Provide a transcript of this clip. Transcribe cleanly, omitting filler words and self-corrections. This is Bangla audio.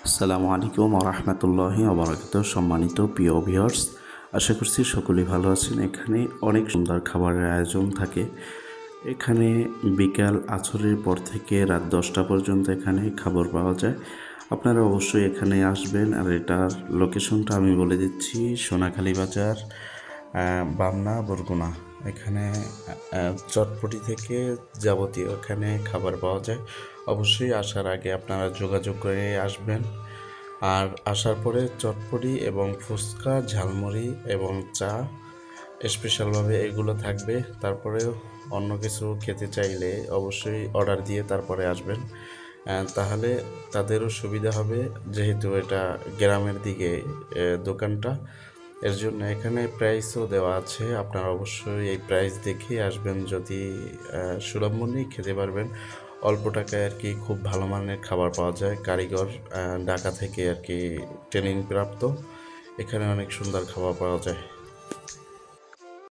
আসসালামু আলাইকুম রহমতুল্লাহি সম্মানিত প্রিয় ভিউয়ার্স, আশা করছি সকলেই ভালো আছেন। এখানে অনেক সুন্দর খাবারের আয়োজন থাকে। এখানে বিকাল আছরের পর থেকে রাত 10টা পর্যন্ত এখানে খাবার পাওয়া যায়। আপনারা অবশ্যই এখানে আসবেন। আর এটার লোকেশনটা আমি বলে দিচ্ছি, সোনাখালী বাজার, বামনা বরগুনা। এখানে চটপটি থেকে যাবতীয় এখানে খাবার পাওয়া যায়। অবশ্যই আসার আগে আপনারা যোগাযোগ করে আসবেন। আর আসার পরে চটপটি এবং ফুচকা, ঝালমুড়ি এবং চা স্পেশালভাবে এগুলো থাকবে। তারপরেও অন্য কিছু খেতে চাইলে অবশ্যই অর্ডার দিয়ে তারপরে আসবেন, তাহলে তাদেরও সুবিধা হবে, যেহেতু এটা গ্রামের দিকে দোকানটা। এর জন্য এখানে প্রাইসও দেওয়া আছে। আপনারা অবশ্যই এই প্রাইস দেখে আসবেন, যদি সুলভ মূল্যেই খেতে পারবেন। অল্প টাকায় আর কি খুব ভালো মানের খাবার পাওয়া যায়। কারিগর ঢাকা থেকে আর কি ট্রেনিং প্রাপ্ত। এখানে অনেক সুন্দর খাবার পাওয়া যায়।